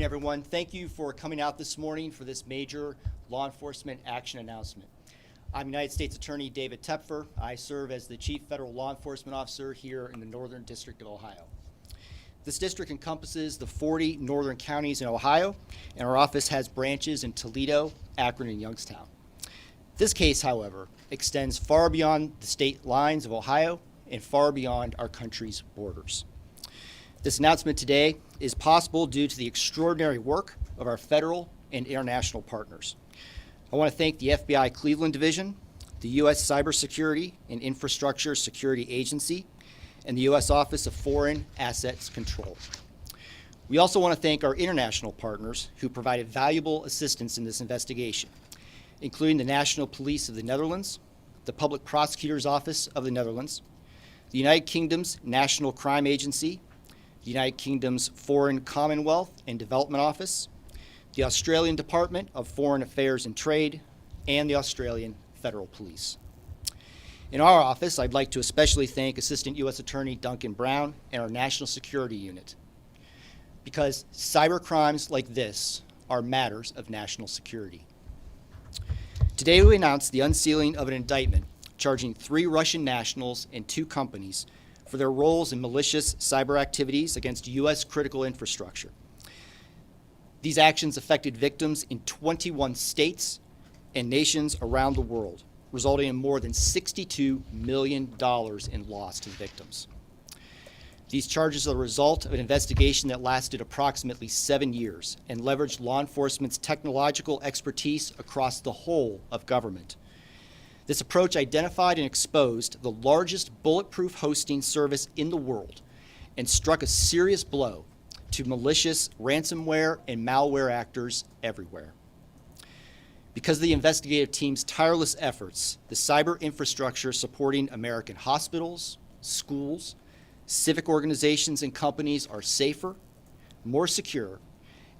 everyone. Thank you for coming out this morning for this major law enforcement action announcement. I'm United States Attorney David Toepfer. I serve as the Chief Federal Law Enforcement Officer here in the Northern District of Ohio. This district encompasses the 40 northern counties in Ohio, and our office has branches in Toledo, Akron, and Youngstown. This case, however, extends far beyond the state lines of Ohio and far beyond our country's borders. This announcement today is possible due to the extraordinary work of our federal and international partners. I want to thank the FBI Cleveland Division, the U.S. Cybersecurity and Infrastructure Security Agency, and the U.S. Office of Foreign Assets Control. We also want to thank our international partners who provided valuable assistance in this investigation, including the National Police of the Netherlands, the Public Prosecutor's Office of the Netherlands, the United Kingdom's National Crime Agency, the United Kingdom's Foreign Commonwealth and Development Office, the Australian Department of Foreign Affairs and Trade, and the Australian Federal Police. In our office, I'd like to especially thank Assistant U.S. Attorney Duncan Brown and our National Security Unit, because cyber crimes like this are matters of national security. Today we announced the unsealing of an indictment charging 3 Russian nationals and 2 companies for their roles in malicious cyber activities against U.S. critical infrastructure. These actions affected victims in 21 states and nations around the world, resulting in more than $62 million in loss to victims. These charges are the result of an investigation that lasted approximately 7 years and leveraged law enforcement's technological expertise across the whole of government. This approach identified and exposed the largest bulletproof hosting service in the world and struck a serious blow to malicious ransomware and malware actors everywhere. Because of the investigative team's tireless efforts, the cyber infrastructure supporting American hospitals, schools, civic organizations, and companies are safer, more secure,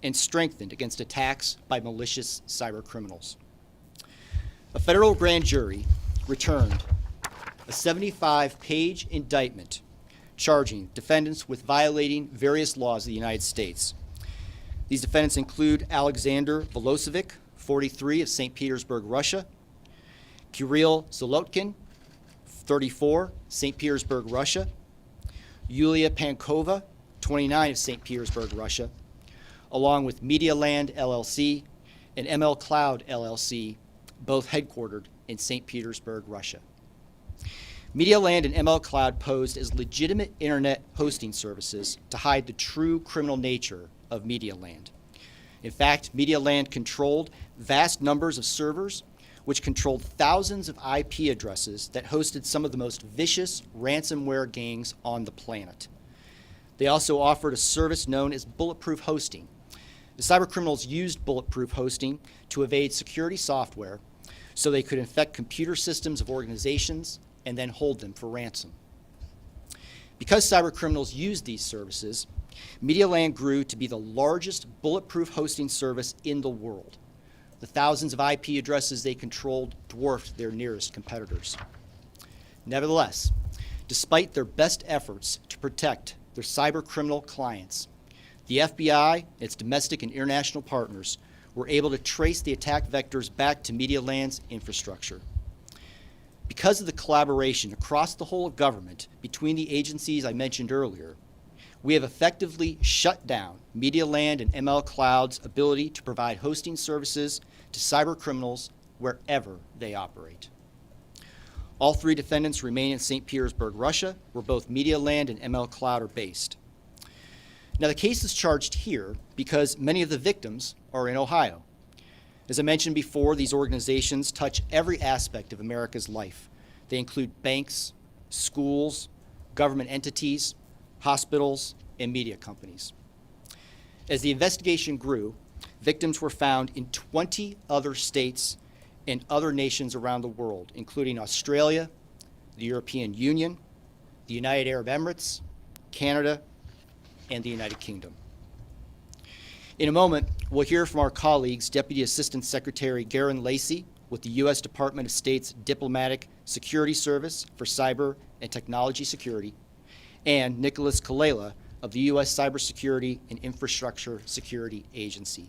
and strengthened against attacks by malicious cyber criminals. A federal grand jury returned a 75-page indictment charging defendants with violating various laws of the United States. These defendants include Alexander Velosevic, 43, of St. Petersburg, Russia; Kirill Zolotkin, 34, St. Petersburg, Russia; Yulia Pankova, 29, of St. Petersburg, Russia, along with Medialand LLC and ML Cloud LLC, both headquartered in St. Petersburg, Russia. Medialand and ML Cloud posed as legitimate internet hosting services to hide the true criminal nature of Medialand. In fact, Medialand controlled vast numbers of servers, which controlled thousands of IP addresses that hosted some of the most vicious ransomware gangs on the planet. They also offered a service known as bulletproof hosting. The cybercriminals used bulletproof hosting to evade security software so they could infect computer systems of organizations and then hold them for ransom. Because cybercriminals used these services, Medialand grew to be the largest bulletproof hosting service in the world. The thousands of IP addresses they controlled dwarfed their nearest competitors. Nevertheless, despite their best efforts to protect their cybercriminal clients, the FBI, its domestic and international partners, were able to trace the attack vectors back to Medialand's infrastructure. Because of the collaboration across the whole of government between the agencies I mentioned earlier, we have effectively shut down Medialand and ML Cloud's ability to provide hosting services to cybercriminals wherever they operate. All 3 defendants remain in St. Petersburg, Russia, where both Medialand and ML Cloud are based. Now, the case is charged here because many of the victims are in Ohio. As I mentioned before, these organizations touch every aspect of America's life. They include banks, schools, government entities, hospitals, and media companies. As the investigation grew, victims were found in 20 other states and other nations around the world, including Australia, the European Union, the United Arab Emirates, Canada, and the United Kingdom. In a moment, we'll hear from our colleagues, Deputy Assistant Secretary Garen Lacey with the U.S. Department of State's Diplomatic Security Service for Cyber and Technology Security, and Nicholas Kalela of the U.S. Cybersecurity and Infrastructure Security Agency.